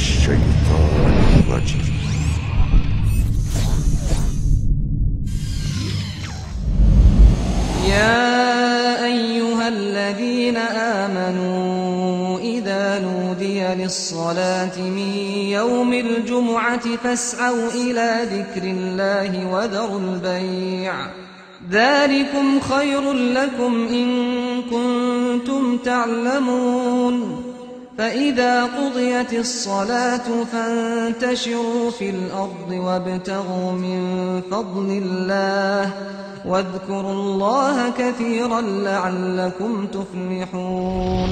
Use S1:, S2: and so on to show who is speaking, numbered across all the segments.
S1: الشيطان الرجيم.
S2: يا أيها الذين آمنوا إذا نودي للصلاة من يوم الجمعة فاسعوا إلى ذكر الله وذروا البيع ذلكم خير لكم إن كنتم تعلمون فإذا قضيت الصلاة فانتشروا في الأرض وابتغوا من فضل الله واذكروا الله كثيرا لعلكم تفلحون.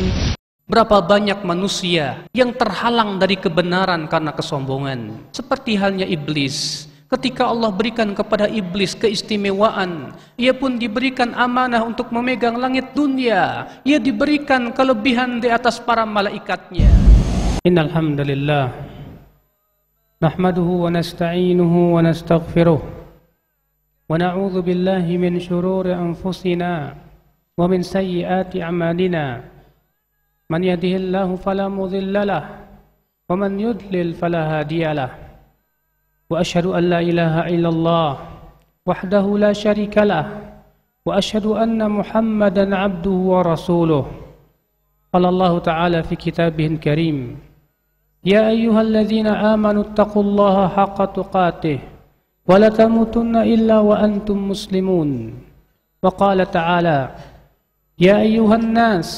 S3: Berapa banyak manusia yang terhalang dari kebenaran karena kesombongan. Seperti halnya iblis. Ketika Allah berikan kepada iblis keistimewaan, ia pun diberikan amanah untuk memegang langit dunia. Ia diberikan kelebihan di atas para malaikatnya.
S4: Innal hamdalillah nahmaduhu wa nasta'inuhu wa nastaghfiruh wa na'udzu billahi min shururi anfusina wa min sayyiati a'malina. Man yahdihillahu fala mudilla lahu wa man yudlil fala hadiya lahu. وأشهد أن لا إله إلا الله وحده لا شريك له وأشهد أن محمدا عبده ورسوله. قال الله تعالى في كتابه الكريم يا أيها الذين آمنوا اتقوا الله حق تقاته ولا تموتن إلا وأنتم مسلمون. وقال تعالى يا أيها الناس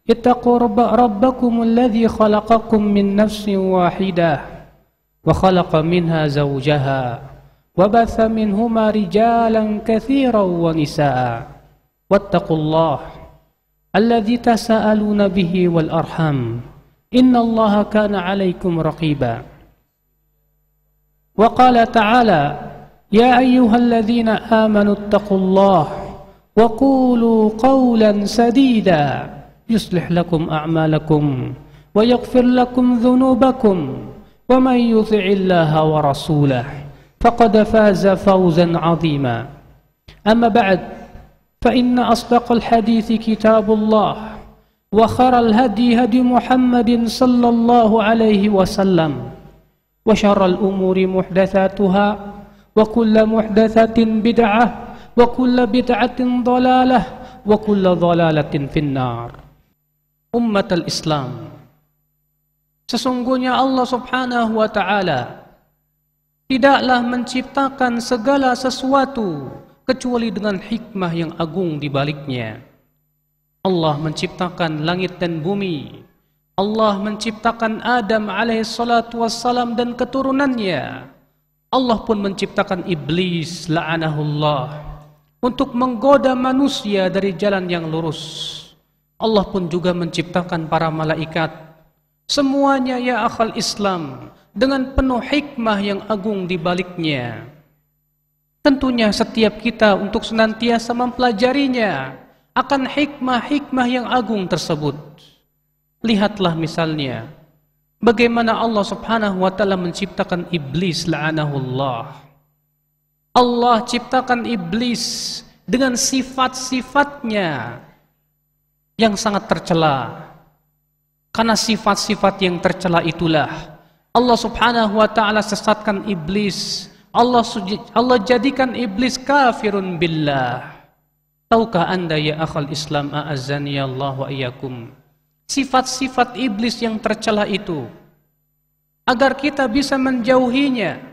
S4: اتقوا ربكم الذي خلقكم من نفس واحدة وخلق منها زوجها وبث منهما رجالا كثيرا ونساء واتقوا الله الذي تساءلون به والأرحام إن الله كان عليكم رقيبا. وقال تعالى يا أيها الذين آمنوا اتقوا الله وقولوا قولا سديدا يصلح لكم أعمالكم ويغفر لكم ذنوبكم ومن يطع الله ورسوله فقد فاز فوزا عظيما. أما بعد فإن أصدق الحديث كتاب الله وخير الهدي هدي محمد صلى الله عليه وسلم وشر الأمور محدثاتها وكل محدثة بدعة وكل بدعة ضلالة وكل ضلالة في النار.
S3: Ummat al-Islam, sesungguhnya Allah subhanahu wa ta'ala tidaklah menciptakan segala sesuatu kecuali dengan hikmah yang agung di baliknya. Allah menciptakan langit dan bumi. Allah menciptakan Adam alaihissalatu wassalam dan keturunannya. Allah pun menciptakan iblis la'anahullah untuk menggoda manusia dari jalan yang lurus. Allah pun juga menciptakan para malaikat. Semuanya ya akhal Islam dengan penuh hikmah yang agung di baliknya. Tentunya setiap kita untuk senantiasa mempelajarinya akan hikmah-hikmah yang agung tersebut. Lihatlah misalnya bagaimana Allah subhanahu wa ta'ala menciptakan iblis la'anahullah. Allah ciptakan iblis dengan sifat-sifatnya yang sangat tercela. Karena sifat-sifat yang tercela itulah Allah subhanahu wa ta'ala sesatkan iblis. Allah jadikan iblis kafirun billah. Tahukah anda ya akhal Islam a'azzani Allah wa iyyakum, sifat-sifat iblis yang tercela itu, agar kita bisa menjauhinya,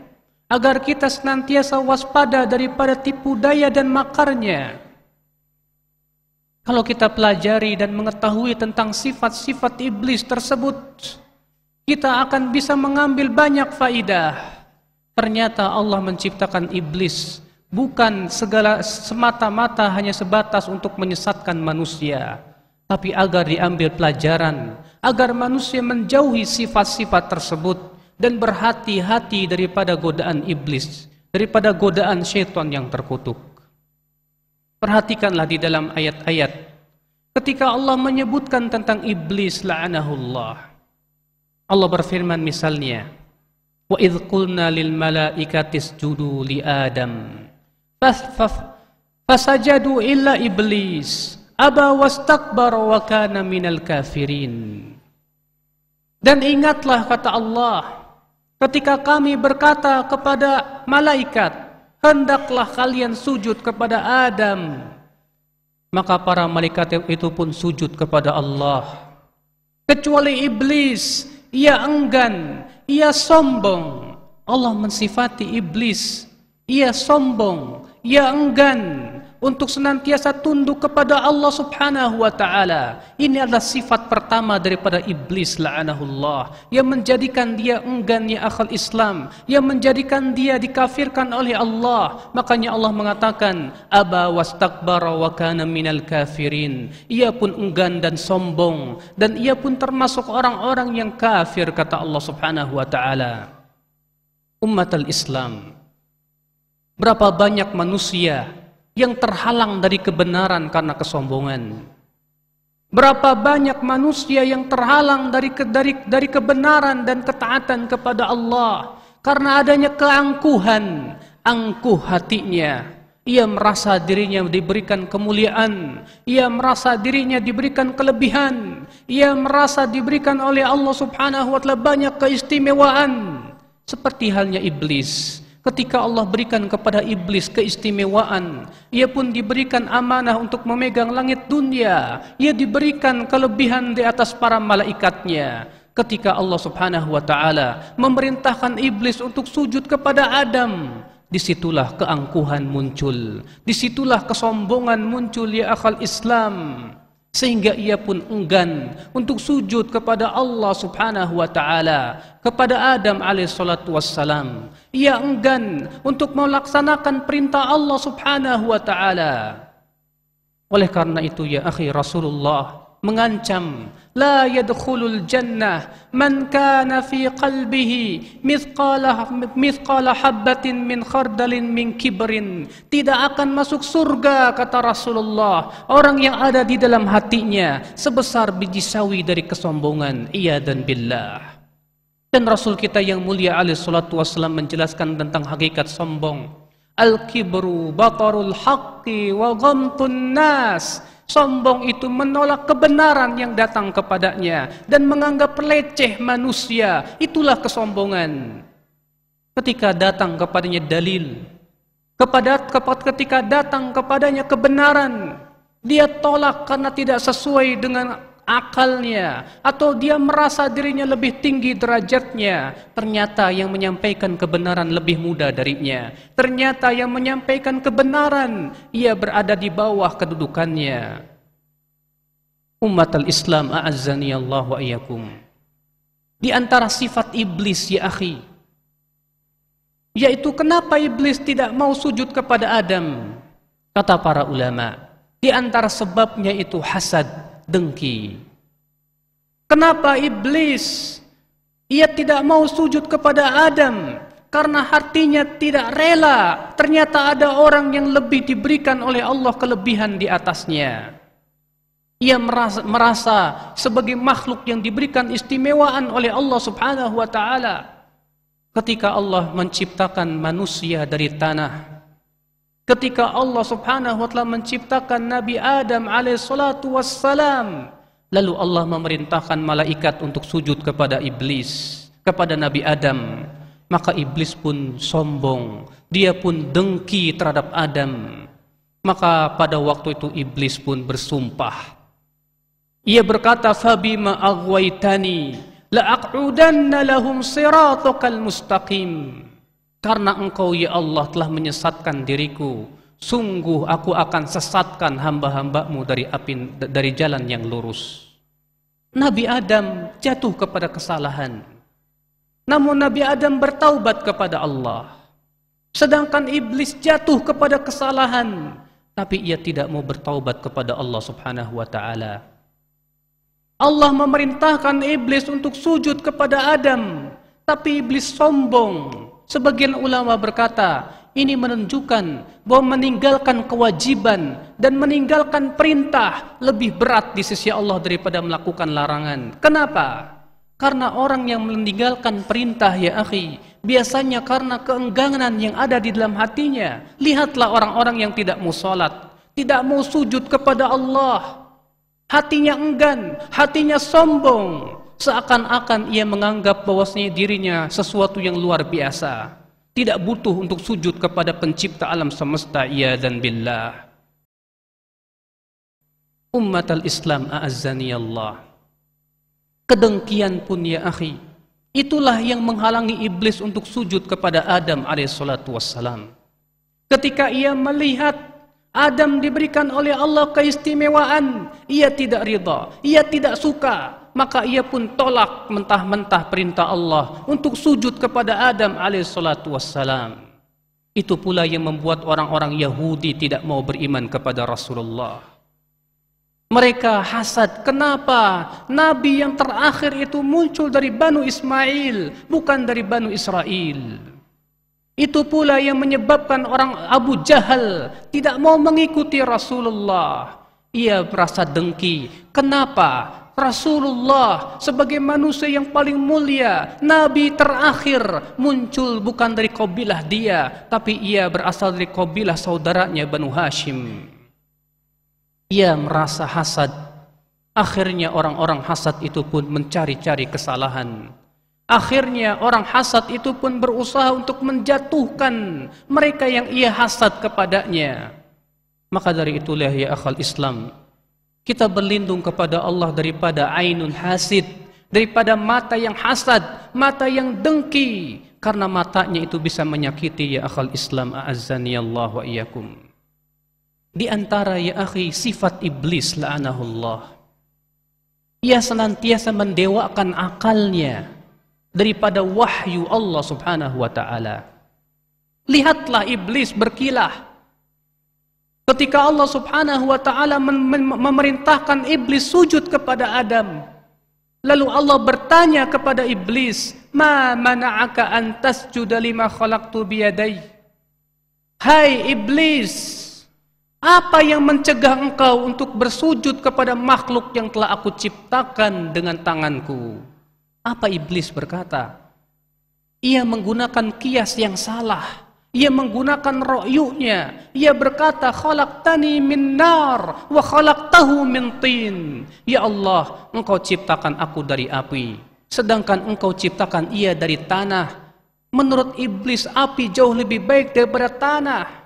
S3: agar kita senantiasa waspada daripada tipu daya dan makarnya. Kalau kita pelajari dan mengetahui tentang sifat-sifat iblis tersebut, kita akan bisa mengambil banyak faidah. Ternyata Allah menciptakan iblis bukan semata-mata hanya sebatas untuk menyesatkan manusia, tapi agar diambil pelajaran, agar manusia menjauhi sifat-sifat tersebut dan berhati-hati daripada godaan iblis, daripada godaan syaitan yang terkutuk. Perhatikanlah di dalam ayat-ayat ketika Allah menyebutkan tentang iblis la'anahullah. Allah berfirman misalnya, wa idh qulna lil malaikati isjudu li Adam fasajadu illa iblis aba wastakbara wa kana minal kafirin. Dan ingatlah kata Allah, ketika kami berkata kepada malaikat, hendaklah kalian sujud kepada Adam, maka para malaikat itu pun sujud kepada Allah. Kecuali iblis, ia enggan, ia sombong. Allah mensifati iblis, ia sombong, ia enggan untuk senantiasa tunduk kepada Allah subhanahu wa ta'ala. Ini adalah sifat pertama daripada iblis la'anahullah, yang menjadikan dia enggan ya akhal Islam, yang menjadikan dia dikafirkan oleh Allah. Makanya Allah mengatakan, aba wastakbara wa kana minal kafirin. Ia pun enggan dan sombong, dan ia pun termasuk orang-orang yang kafir, kata Allah subhanahu wa ta'ala. Ummatul Islam, berapa banyak manusia yang terhalang dari kebenaran karena kesombongan. Berapa banyak manusia yang terhalang dari kebenaran dan ketaatan kepada Allah karena adanya keangkuhan, angkuh hatinya. Ia merasa dirinya diberikan kemuliaan, ia merasa dirinya diberikan kelebihan, ia merasa diberikan oleh Allah subhanahu wa ta'ala banyak keistimewaan. Seperti halnya iblis. Ketika Allah berikan kepada iblis keistimewaan, ia pun diberikan amanah untuk memegang langit dunia, ia diberikan kelebihan di atas para malaikatnya. Ketika Allah subhanahu wa ta'ala memerintahkan iblis untuk sujud kepada Adam, disitulah keangkuhan muncul, disitulah kesombongan muncul ya akhal Islam. Sehingga ia pun enggan untuk sujud kepada Allah subhanahu wa ta'ala, kepada Adam alaihissalatu wassalam. Ia enggan untuk melaksanakan perintah Allah subhanahu wa ta'ala. Oleh karena itu ya akhi, Rasulullah mengancam, la yadkhulul jannah man kana fi qalbihi mithqala habbatin min khardalin min kibrin. Tidak akan masuk surga, kata Rasulullah, orang yang ada di dalam hatinya sebesar biji sawi dari kesombongan. Iyadan billah. Dan Rasul kita yang mulia alaihi salatu wassalam menjelaskan tentang hakikat sombong. Al-kibru batarul haqqi wa ghamtun nas. Sombong itu menolak kebenaran yang datang kepadanya dan menganggap leceh manusia. Itulah kesombongan. Ketika datang kepadanya dalil, ketika datang kepadanya kebenaran, dia tolak karena tidak sesuai dengan akalnya, atau dia merasa dirinya lebih tinggi derajatnya. Ternyata yang menyampaikan kebenaran lebih muda darinya. Ternyata yang menyampaikan kebenaran, ia berada di bawah kedudukannya. Ummatul Islam a'azzani Allah wa iyyakum. Di antara sifat iblis ya akhi, yaitu kenapa iblis tidak mau sujud kepada Adam? Kata para ulama, di antara sebabnya itu hasad, dengki. Kenapa iblis ia tidak mau sujud kepada Adam? Karena hatinya tidak rela. Ternyata ada orang yang lebih diberikan oleh Allah kelebihan di atasnya. Ia merasa sebagai makhluk yang diberikan istimewaan oleh Allah subhanahu wa ta'ala. Ketika Allah menciptakan manusia dari tanah, ketika Allah subhanahu wa ta'ala menciptakan Nabi Adam alaihissalatu wassalam, lalu Allah memerintahkan malaikat untuk sujud kepada iblis, kepada Nabi Adam. Maka iblis pun sombong, dia pun dengki terhadap Adam. Maka pada waktu itu iblis pun bersumpah. Ia berkata, fabima aghwaytani la'aq'udanna lahum siratakal mustaqim. Karena engkau ya Allah telah menyesatkan diriku, sungguh aku akan sesatkan hamba-hambamu dari jalan yang lurus. Nabi Adam jatuh kepada kesalahan, namun Nabi Adam bertaubat kepada Allah. Sedangkan iblis jatuh kepada kesalahan, tapi ia tidak mau bertaubat kepada Allah subhanahu wa ta'ala. Allah memerintahkan iblis untuk sujud kepada Adam, tapi iblis sombong. Sebagian ulama berkata, ini menunjukkan bahwa meninggalkan kewajiban dan meninggalkan perintah lebih berat di sisi Allah daripada melakukan larangan. Kenapa? Karena orang yang meninggalkan perintah ya akhi, biasanya karena keengganan yang ada di dalam hatinya. Lihatlah orang-orang yang tidak mau salat, tidak mau sujud kepada Allah. Hatinya enggan, hatinya sombong. Seakan-akan ia menganggap bahwasanya dirinya sesuatu yang luar biasa, tidak butuh untuk sujud kepada pencipta alam semesta, iyadzan billah. Ummatal Islam a'azzani Allah. Kedengkian pun ya akhi, itulah yang menghalangi iblis untuk sujud kepada Adam alaihissalatu wassalam. Ketika ia melihat Adam diberikan oleh Allah keistimewaan, ia tidak ridha, ia tidak suka, maka ia pun tolak mentah-mentah perintah Allah untuk sujud kepada Adam alaihissalatu wassalam. Itu pula yang membuat orang-orang Yahudi tidak mau beriman kepada Rasulullah. Mereka hasad, kenapa Nabi yang terakhir itu muncul dari Banu Ismail, bukan dari Banu Israel. Itu pula yang menyebabkan orang Abu Jahal tidak mau mengikuti Rasulullah. Ia merasa dengki, kenapa Rasulullah sebagai manusia yang paling mulia, Nabi terakhir, muncul bukan dari kabilah dia, tapi ia berasal dari kabilah saudaranya Banu Hashim. Ia merasa hasad. Akhirnya orang-orang hasad itu pun mencari-cari kesalahan. Akhirnya orang hasad itu pun berusaha untuk menjatuhkan mereka yang ia hasad kepadanya. Maka dari itulah ya akhal Islam, kita berlindung kepada Allah daripada ainun hasid, daripada mata yang hasad, mata yang dengki, karena matanya itu bisa menyakiti ya akhal Islam a'azzani Allah wa iyyakum. Di antara ya akhi sifat iblis la'anahullah, ia senantiasa mendewakan akalnya daripada wahyu Allah subhanahu wa ta'ala. Lihatlah iblis berkilah ketika Allah subhanahu wa ta'ala memerintahkan iblis sujud kepada Adam. Lalu Allah bertanya kepada iblis, "Ma mana'aka an tasjuda lima khalaqtu biyadai?" Hai iblis, apa yang mencegah engkau untuk bersujud kepada makhluk yang telah aku ciptakan dengan tanganku? Apa iblis berkata? Ia menggunakan kias yang salah. Ia menggunakan ro'yunya. Ia berkata, "Khalaqtani min nar wa khalaqtahu min tin." Ya Allah, engkau ciptakan aku dari api, sedangkan engkau ciptakan ia dari tanah. Menurut iblis, api jauh lebih baik daripada tanah.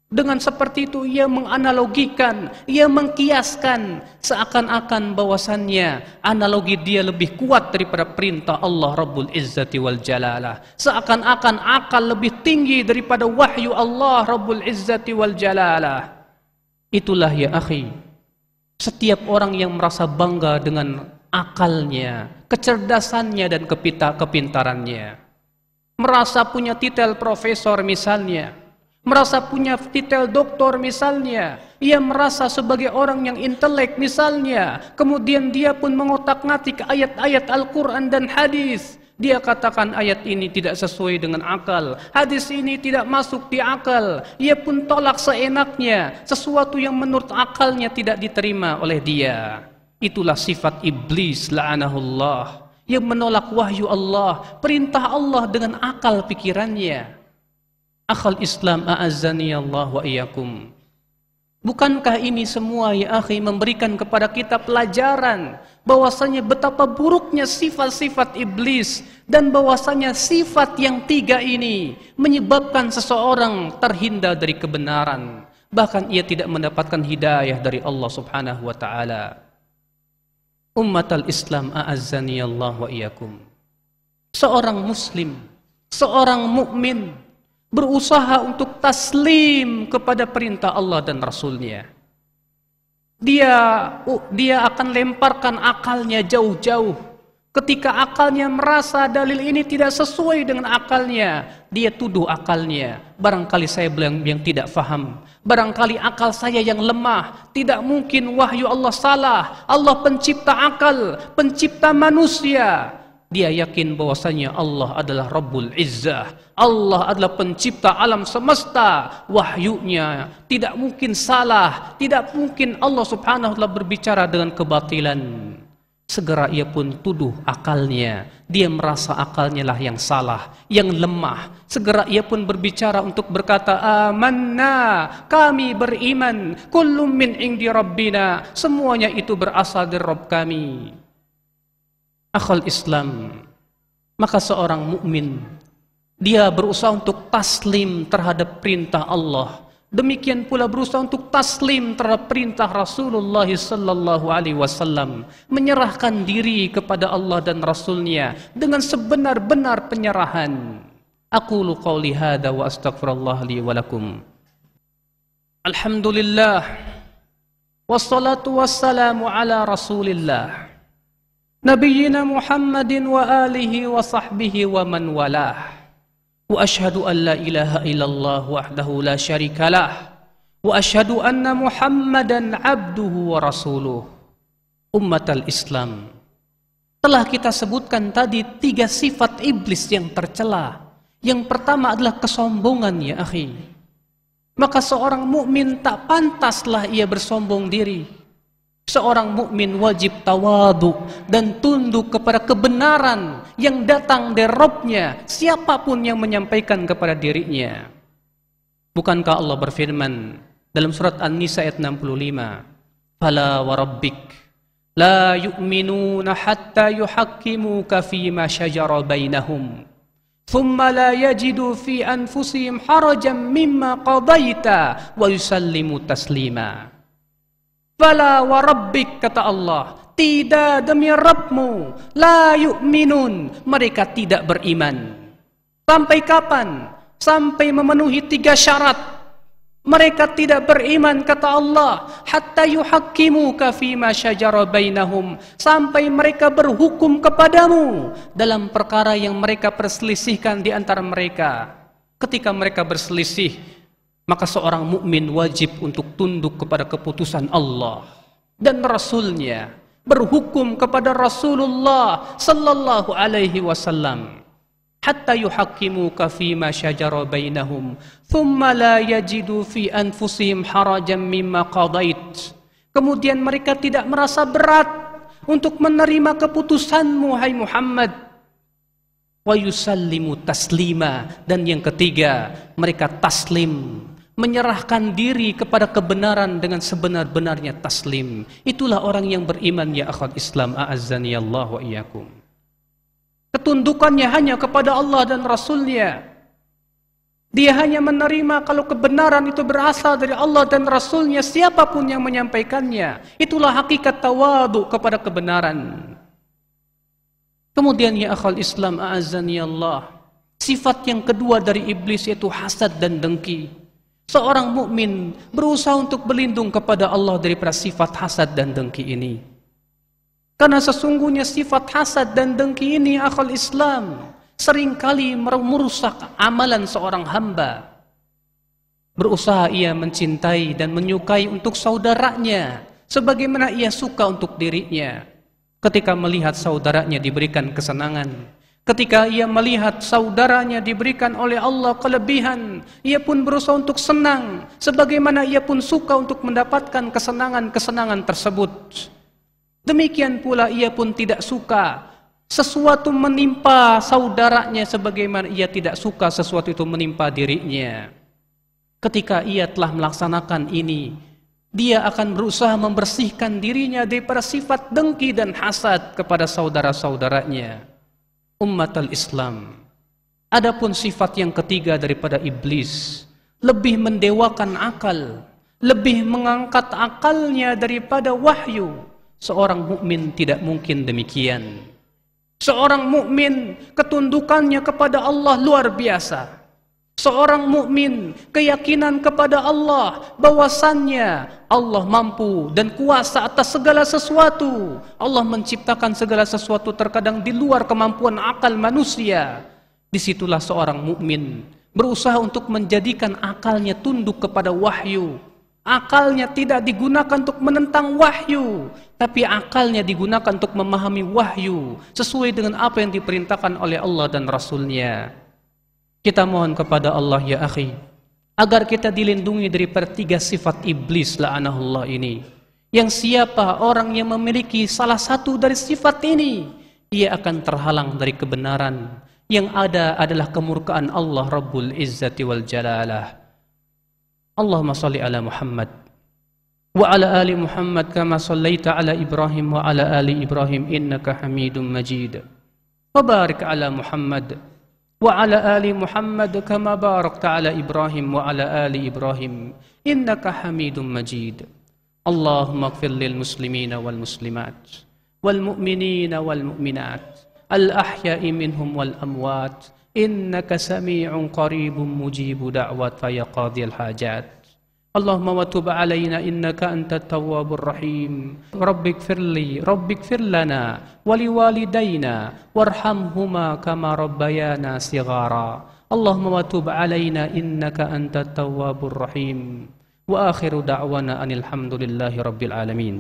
S3: Dengan seperti itu ia menganalogikan, ia mengkiaskan, seakan-akan bahwasannya analogi dia lebih kuat daripada perintah Allah Rabbul Izzati wal Jalalah. Seakan-akan akal lebih tinggi daripada wahyu Allah Rabbul Izzati wal Jalalah. Itulah ya akhi, setiap orang yang merasa bangga dengan akalnya, kecerdasannya dan kepintarannya, merasa punya titel profesor misalnya, merasa punya titel doktor misalnya, ia merasa sebagai orang yang intelek misalnya, kemudian dia pun mengotak-ngatik ayat-ayat Al-Quran dan hadis. Dia katakan ayat ini tidak sesuai dengan akal, hadis ini tidak masuk di akal. Ia pun tolak seenaknya sesuatu yang menurut akalnya tidak diterima oleh dia. Itulah sifat iblis la'anahullah, yang menolak wahyu Allah, perintah Allah dengan akal pikirannya. Akhal Islam a'azzani Allah wa iyyakum. Bukankah ini semua ya akhi memberikan kepada kita pelajaran bahwasanya betapa buruknya sifat-sifat iblis, dan bahwasanya sifat yang tiga ini menyebabkan seseorang terhindar dari kebenaran, bahkan ia tidak mendapatkan hidayah dari Allah subhanahu wa ta'ala. Ummatal Islam a'azzani Allah wa iyyakum. Seorang muslim, seorang mukmin berusaha untuk taslim kepada perintah Allah dan Rasulnya. Dia akan lemparkan akalnya jauh-jauh. Ketika akalnya merasa dalil ini tidak sesuai dengan akalnya, dia tuduh akalnya. Barangkali saya yang tidak faham, barangkali akal saya yang lemah. Tidak mungkin wahyu Allah salah. Allah pencipta akal, pencipta manusia. Dia yakin bahwasanya Allah adalah Rabbul Izzah, Allah adalah pencipta alam semesta. Wahyunya tidak mungkin salah, tidak mungkin Allah subhanahu wa ta'ala berbicara dengan kebatilan. Segera ia pun tuduh akalnya. Dia merasa akalnya lah yang salah, yang lemah. Segera ia pun berbicara untuk berkata, "Amanna, kami beriman, kullum min indi rabbina." Semuanya itu berasal dari Rabb kami. Akhal Islam, maka seorang mukmin dia berusaha untuk taslim terhadap perintah Allah. Demikian pula berusaha untuk taslim terhadap perintah Rasulullah sallallahu alaihi wasallam, menyerahkan diri kepada Allah dan Rasulnya dengan sebenar-benar penyerahan. Aqulu qawli hadza wa astaghfirullah li wa lakum. Alhamdulillah wassalatu wassalamu ala Rasulillah Nabiyyina Muhammadin wa alihi wa sahbihi wa man walah. Wa ashhadu an la ilaha illallah wahdahu la syarikalah wa ashhadu anna Muhammadan abduhu wa rasuluh. Ummatal Islam, telah kita sebutkan tadi 3 sifat iblis yang tercela. Yang pertama adalah kesombongan, ya akhi. Maka seorang mukmin tak pantaslah ia bersombong diri. Seorang mukmin wajib tawadu dan tunduk kepada kebenaran yang datang dari Rabb-Nya, siapapun yang menyampaikan kepada dirinya. Bukankah Allah berfirman dalam surat An-Nisa ayat 65, "Fala wa rabbik la yu'minuna hatta yuhakkimuka fima syajara bainahum, thumma la yajidu fi anfusihim harajan mimma qadaita wa yusallimu taslima." Fala wa rabbik, kata Allah, tidak demi Rabbmu, la yu'minun, mereka tidak beriman. Sampai kapan? Sampai memenuhi 3 syarat. Mereka tidak beriman, kata Allah, hatta yuhakkimuka fima syajara bainahum, sampai mereka berhukum kepadamu dalam perkara yang mereka perselisihkan di antara mereka. Ketika mereka berselisih, maka seorang mukmin wajib untuk tunduk kepada keputusan Allah dan Rasul-Nya, berhukum kepada Rasulullah sallallahu alaihi wasallam. Hatta yuhakkimuka fima syajara bainahum, thumma la yajidu fi anfusihim harajan mimma qadait. Kemudian mereka tidak merasa berat untuk menerima keputusanmu, hai Muhammad. Wa yusallimu taslima, dan yang ketiga, mereka taslim, menyerahkan diri kepada kebenaran dengan sebenar-benarnya taslim. Itulah orang yang beriman, ya akhwat Islam, a'azzani Allah wa iyyakum. Ketundukannya hanya kepada Allah dan Rasul-Nya. Dia hanya menerima kalau kebenaran itu berasal dari Allah dan Rasul-Nya, siapapun yang menyampaikannya. Itulah hakikat tawadu kepada kebenaran. Kemudian, ya akhwat Islam, a'azzani Allah, sifat yang kedua dari iblis yaitu hasad dan dengki. Seorang mukmin berusaha untuk berlindung kepada Allah daripada sifat hasad dan dengki ini. Karena sesungguhnya sifat hasad dan dengki ini, akhul Islam, seringkali merusak amalan seorang hamba. Berusaha ia mencintai dan menyukai untuk saudaranya sebagaimana ia suka untuk dirinya. Ketika melihat saudaranya diberikan kesenangan, ketika ia melihat saudaranya diberikan oleh Allah kelebihan, ia pun berusaha untuk senang, sebagaimana ia pun suka untuk mendapatkan kesenangan-kesenangan tersebut. Demikian pula ia pun tidak suka sesuatu menimpa saudaranya, sebagaimana ia tidak suka sesuatu itu menimpa dirinya. Ketika ia telah melaksanakan ini, dia akan berusaha membersihkan dirinya daripada sifat dengki dan hasad kepada saudara-saudaranya. Ummatul Islam, adapun sifat yang ketiga daripada iblis, lebih mendewakan akal, lebih mengangkat akalnya daripada wahyu. Seorang mukmin tidak mungkin demikian. Seorang mukmin ketundukannya kepada Allah luar biasa. Seorang mukmin keyakinan kepada Allah bahwasannya Allah mampu dan kuasa atas segala sesuatu. Allah menciptakan segala sesuatu terkadang di luar kemampuan akal manusia. Disitulah seorang mukmin berusaha untuk menjadikan akalnya tunduk kepada wahyu. Akalnya tidak digunakan untuk menentang wahyu, tapi akalnya digunakan untuk memahami wahyu sesuai dengan apa yang diperintahkan oleh Allah dan Rasul-Nya. Kita mohon kepada Allah, ya akhi, agar kita dilindungi daripada 3 sifat iblis la'anahullah ini. Yang siapa orang yang memiliki salah satu dari sifat ini, ia akan terhalang dari kebenaran. Yang ada adalah kemurkaan Allah Rabbul Izzati wal Jalalah. Allahumma salli ala Muhammad وعلى آل محمد كما صليت على إبراهيم وعلى آل إبراهيم إنك حميد مجيد وبارك على محمد وعلى آل محمد كما باركت على إبراهيم وعلى آل إبراهيم إنك حميد مجيد اللهم اغفر للمسلمين والمسلمات والمؤمنين والمؤمنات الأحياء منهم والأموات إنك سميع قريب مجيب دعوة يا قاضي الحاجات اللهم وتب علينا إنك أنت التواب الرحيم رب اغفر لي رب اغفر لنا ولوالدينا وارحمهما كما ربيانا صغارا اللهم وتب علينا إنك أنت التواب الرحيم وآخر دعوانا أن الحمد لله رب العالمين